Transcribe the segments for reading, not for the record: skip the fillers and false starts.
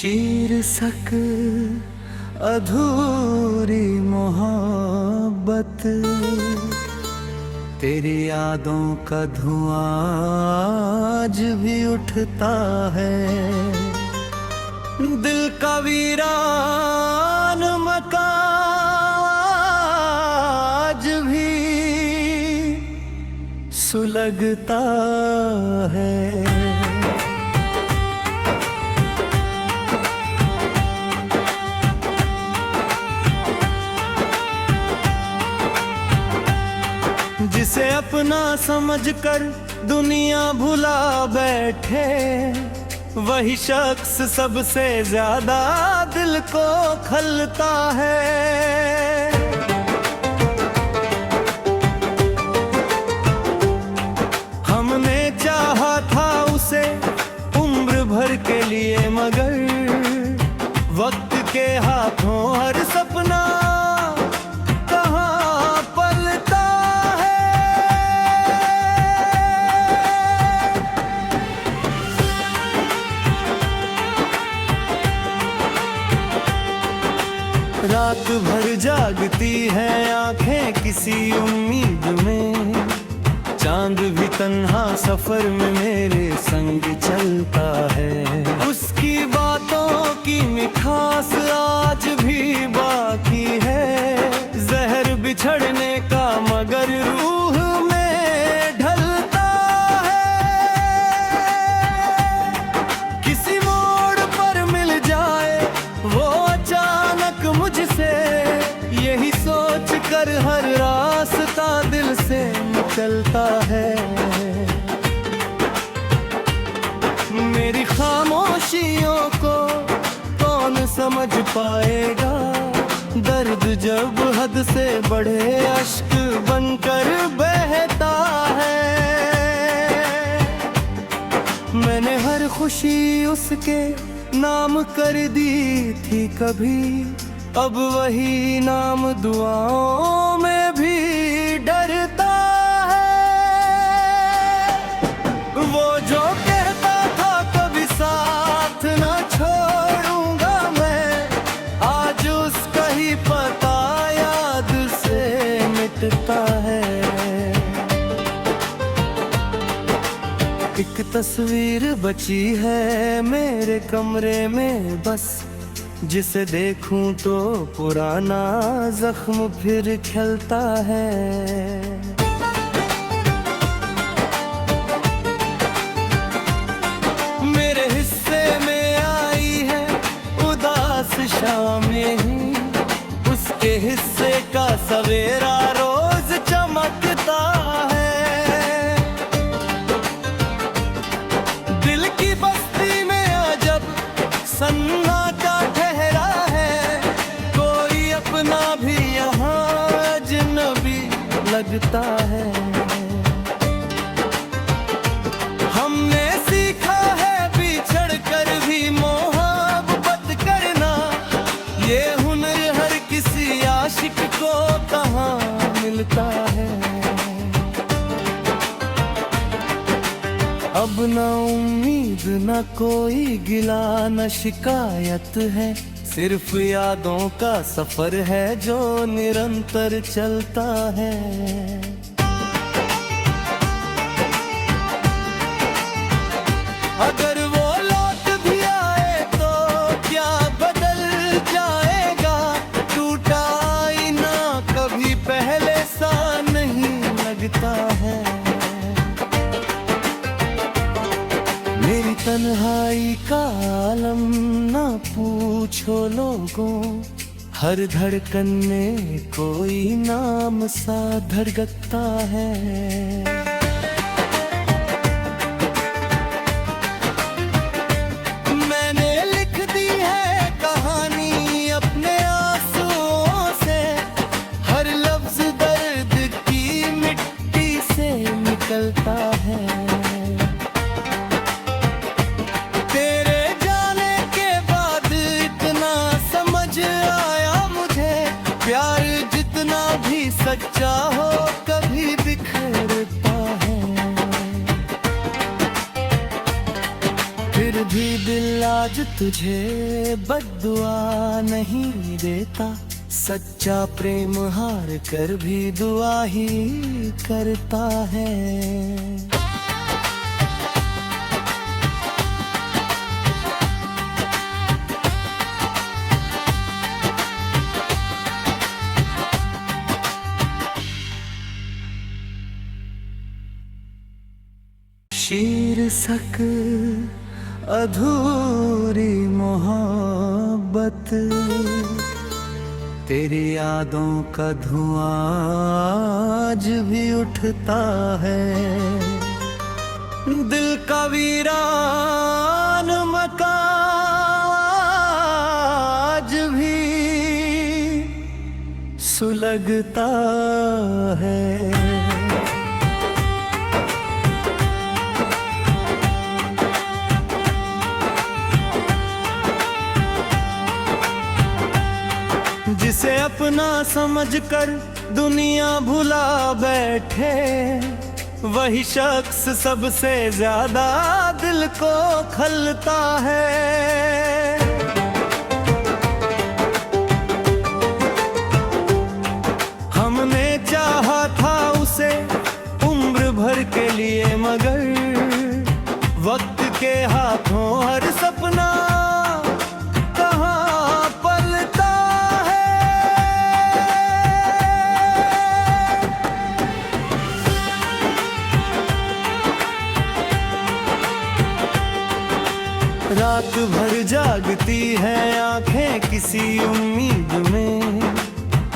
शीर्षक अधूरी मोहब्बत, तेरी यादों का धुआं आज भी उठता है। दिल का वीरान मकान आज भी सुलगता है। जिसे अपना समझकर दुनिया भुला बैठे, वही शख्स सबसे ज्यादा दिल को खलता है। हमने चाहा था उसे उम्र भर के लिए, मगर वक्त के हाथों हर सपना रात भर जागती है आंखें किसी उम्मीद में, चांद भी तन्हा सफर में मेरे संग चलता है। उसकी बातों की मिठास आज भी बाकी है, जहर बिछड़ने का मगर रूह में ढलता है। किसी मोड़ पर मिल जाए वो अचानक मुझसे, यही सोच कर हर रास्ता दिल से निकलता है। मेरी खामोशियों को कौन समझ पाएगा, दर्द जब हद से बढ़े अश्क बनकर बहता है। मैंने हर खुशी उसके नाम कर दी थी कभी, अब वही नाम दुआओं में भी डरता है। वो जो कहता था कभी साथ ना छोड़ूंगा मैं, आज उसका ही पता याद से मिटता है। एक तस्वीर बची है मेरे कमरे में बस, जिसे देखूं तो पुराना जख्म फिर खिलता है। मेरे हिस्से में आई है उदास शामें ही, उसके हिस्से का सवेरा रोज चमकता है। दिल की बस्ती में अजब सन्नाटा ठहरा है, कोई अपना भी यहाँ अजनबी लगता है। हमने सीखा है बिछड़ कर भी मोहब्बत करना, ये हुनर हर किसी आशिक को कहाँ मिलता है। अब ना उम्मीद ना कोई गिला न शिकायत है, सिर्फ यादों का सफर है जो निरंतर चलता है। अगर वो लौट भी आए तो क्या बदल जाएगा, टूटा आईना कभी पहले सा नहीं लगता है। मेरी तन्हाई का आलम ना पूछो लोगों, हर धड़कन में कोई नाम सा धड़कता है। मैंने लिख दी है कहानी अपने आंसुओं से, हर लफ्ज दर्द की मिट्टी से निकलता है। प्यार जितना भी सच्चा हो कभी बिखरता है, फिर भी दिल आज तुझे बद्दुआ नहीं देता, सच्चा प्रेम हार कर भी दुआ ही करता है। शीर्षक अधूरी मोहब्बत, तेरी यादों का धुआं आज भी उठता है। दिल का वीरान मकान आज भी सुलगता है। जिसे अपना समझकर दुनिया भुला बैठे, वही शख्स सबसे ज्यादा दिल को खलता है। हमने चाहा था उसे उम्र भर के लिए, मगर वक्त के हाथों हर सपना रात भर जागती है आंखें किसी उम्मीद में,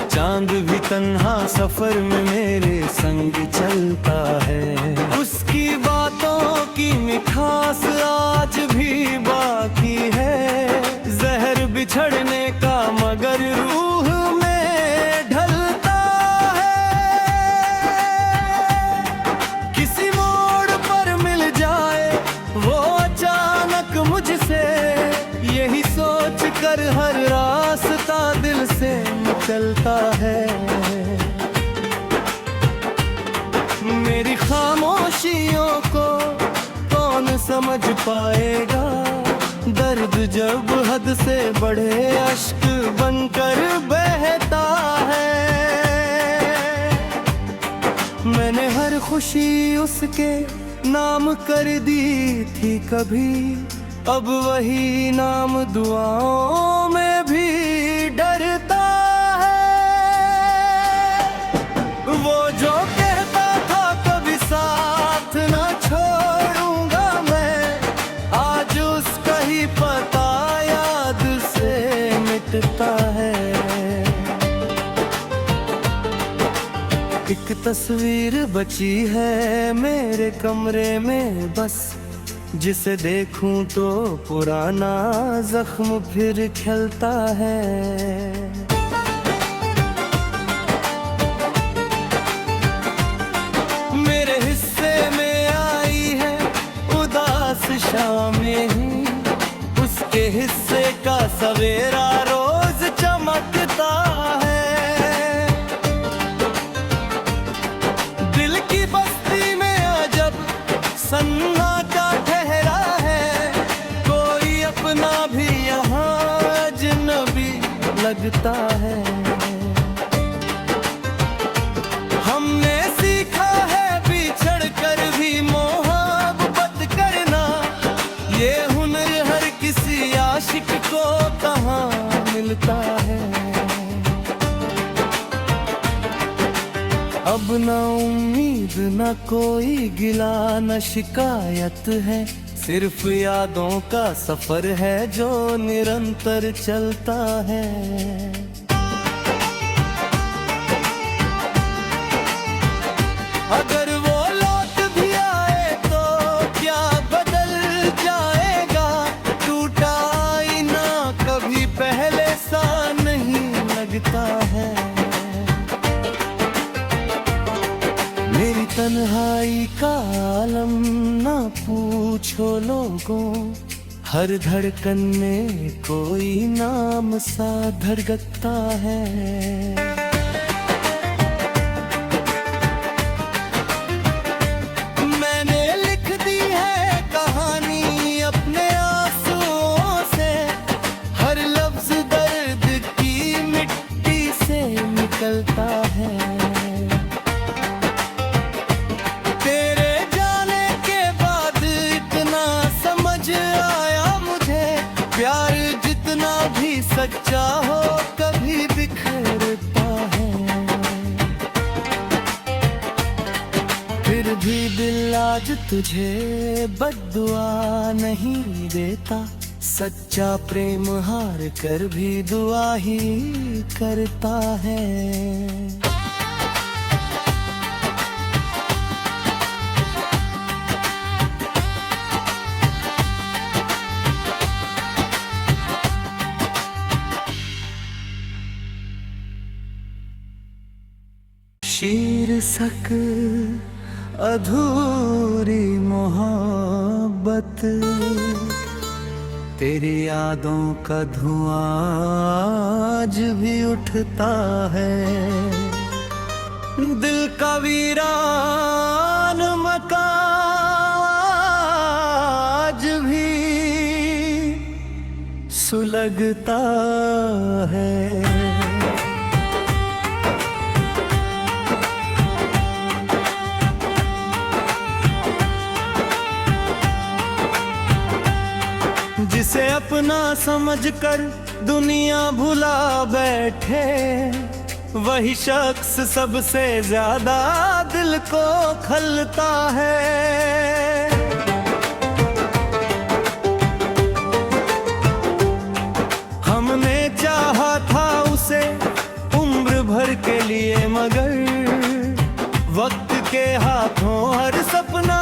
चांद भी तन्हा सफर में मेरे संग चलता है। उसकी बातों की मिठास आज भी बाकी है, जहर बिछड़ने का मगर रूह में ढलता है। किसी मोड़ पर मिल जाए वो अचानक मुझसे, यही सोच कर हर रास्ता दिल से निकलता है। मेरी खामोशियों को कौन समझ पाएगा, दर्द जब हद से बढ़े अश्क बनकर बहता है। मैंने हर खुशी उसके नाम कर दी थी कभी, अब वही नाम दुआओं में भी डरता है। वो जो कहता था कभी साथ ना छोड़ूंगा मैं, आज उसका ही पता याद से मिटता है। एक तस्वीर बची है मेरे कमरे में बस, जिसे देखूं तो पुराना जख्म फिर खिलता है। मेरे हिस्से में आई है उदास शामें ही, उसके हिस्से का सवेरा रोज चमकता है। दिल की बस्ती में अजब सन्नाटा ठहरा है, कोई अपना भी यहाँ अजनबी लगता है। हमने सीखा है बिछड़ कर भी मोहब्बत करना, ये हुनर हर किसी आशिक को कहाँ मिलता है। अब न उम्मीद न कोई गिला न शिकायत है, सिर्फ यादों का सफर है जो निरंतर चलता है। अगर वो लौट भी आए तो क्या बदल जाएगा, टूटा आईना कभी पहले सा नहीं लगता है। मेरी तन्हाई का आलम ना पूछो लोगों, हर धड़कन में कोई नाम सा धड़कता है। मैंने लिख दी है कहानी अपने आंसुओं प्यार जितना भी सच्चा हो कभी बिखरता है। फिर भी दिल आज तुझे बद्दुआ नहीं देता, सच्चा प्रेम हार कर भी दुआ ही करता है। शीर्षक अधूरी मोहब्बत, तेरी यादों का धुआं आज भी उठता है। दिल का वीरान मकान आज भी सुलगता है। जिसे अपना समझकर दुनिया भुला बैठे, वही शख्स सबसे ज्यादा दिल को खलता है। हमने चाहा था उसे उम्र भर के लिए, मगर वक्त के हाथों हर सपना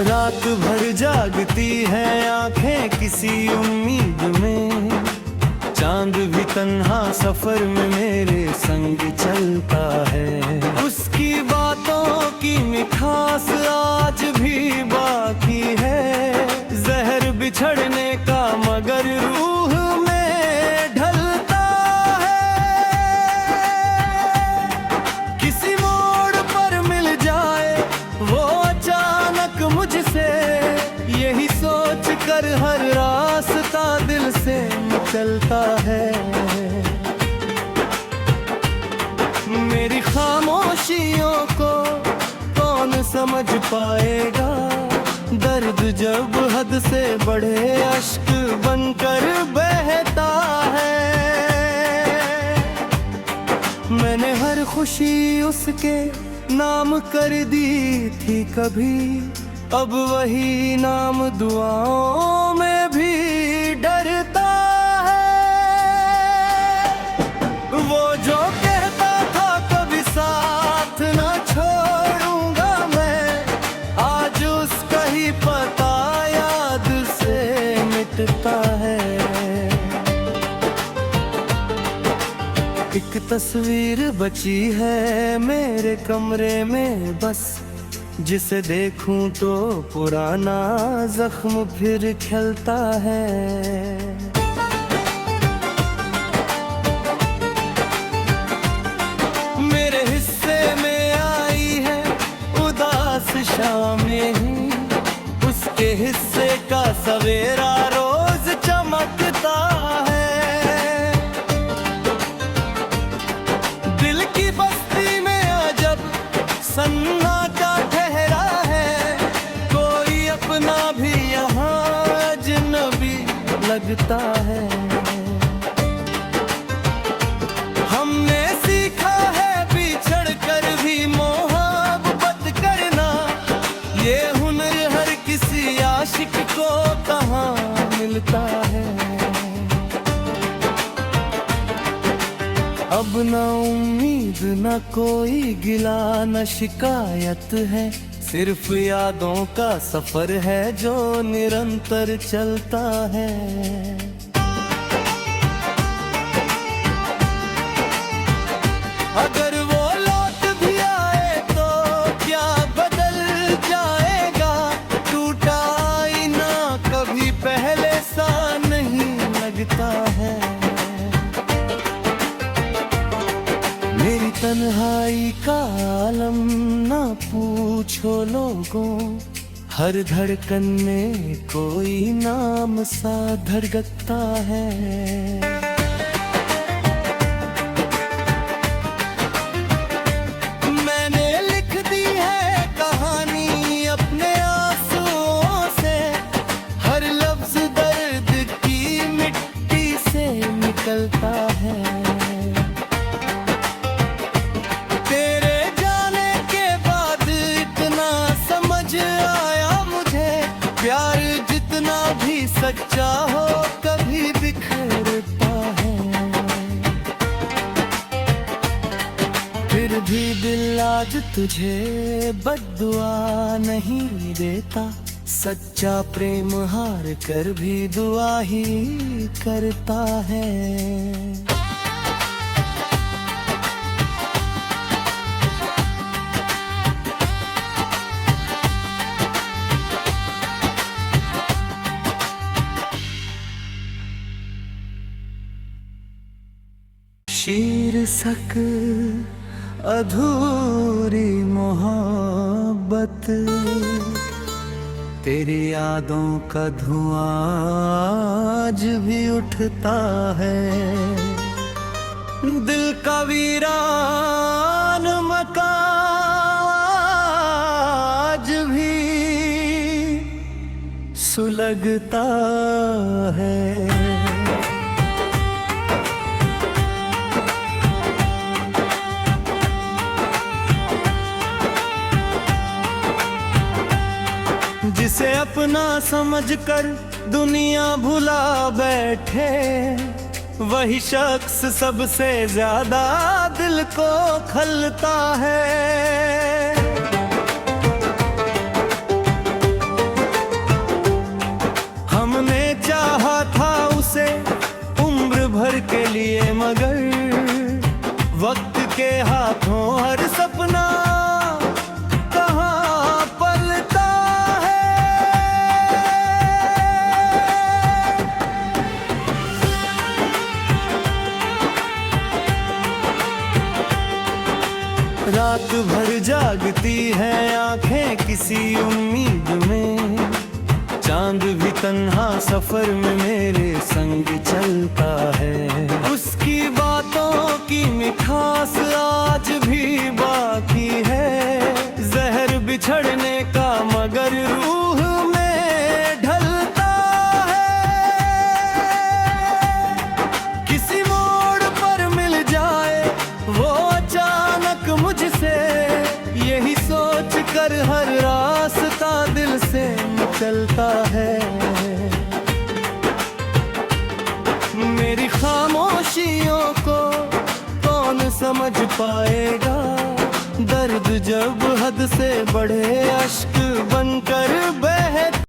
रात भर जागती है आंखें किसी उम्मीद में, चांद भी तन्हा सफर में मेरे संग चलता है। उसकी बातों की मिठास आज भी बाकी है, जहर बिछड़ने का मगर रूह में ढलता है। किसी मोड़ पर मिल जाए वो अचानक मुझसे, यही सोच कर हर रास्ता दिल से चलता है। मेरी खामोशियों को कौन समझ पाएगा, दर्द जब हद से बढ़े अश्क बनकर बहता है। मैंने हर खुशी उसके नाम कर दी थी कभी, अब वही नाम दुआओं में भी डरता है। वो जो कहता था कभी साथ ना छोड़ूंगा मैं, आज उसका ही पता याद से मिटता है। एक तस्वीर बची है मेरे कमरे में बस, जिसे देखूं तो पुराना जख्म फिर खिलता है। मेरे हिस्से में आई है उदास शामें ही, उसके हिस्से का सवेरा रोज चमकता है। दिल की बस्ती में अजब सन्नाटा ठहरा है, कोई अपना भी यहाँ अजनबी लगता है। हमने सीखा है बिछड़ कर भी मोहब्बत करना, ये हुनर हर किसी आशिक को कहाँ मिलता है। अब न उम्मीद न कोई गिला न शिकायत है, सिर्फ यादों का सफर है जो निरंतर चलता है। अगर वो लौट भी आए तो क्या बदल जाएगा, टूटा आईना कभी पहले सा नहीं लगता है। मेरी तन्हाई का आलम ना पूछो लोगों, हर धड़कन में कोई नाम सा धड़कता है। मैंने लिख दी है कहानी अपने आंसुओं से, हर लफ्ज दर्द की मिट्टी से निकलता है। तेरे जाने के बाद इतना समझ आया मुझे, प्यार जितना भी सच्चा हो कभी बिखरता है। फिर भी दिल आज तुझे बद्दुआ नहीं देता, सच्चा प्रेम हार कर भी दुआ ही करता है। शीर्षक अधूरी मोहब्बत, तेरी यादों का धुआं आज भी उठता है। दिल का वीरान मकान आज भी सुलगता है। जिसे अपना समझकर दुनिया भुला बैठे, वही शख्स सबसे ज्यादा दिल को खलता है। हमने चाहा था उसे उम्र भर के लिए, मगर वक्त के हाथों हर सपना रात भर जागती है आंखें किसी उम्मीद में, चांद भी तन्हा सफर में मेरे संग चलता है। उसकी बातों की मिठास आज भी बाकी है, जहर बिछड़ने का मगर रूह में ढलता है। किसी मोड़ पर मिल जाए वो अचानक मुझसे, यही सोच कर हर रास्ता दिल से निकलता है। मेरी खामोशियों को कौन समझ पाएगा, दर्द जब हद से बढ़े अश्क बनकर बहे।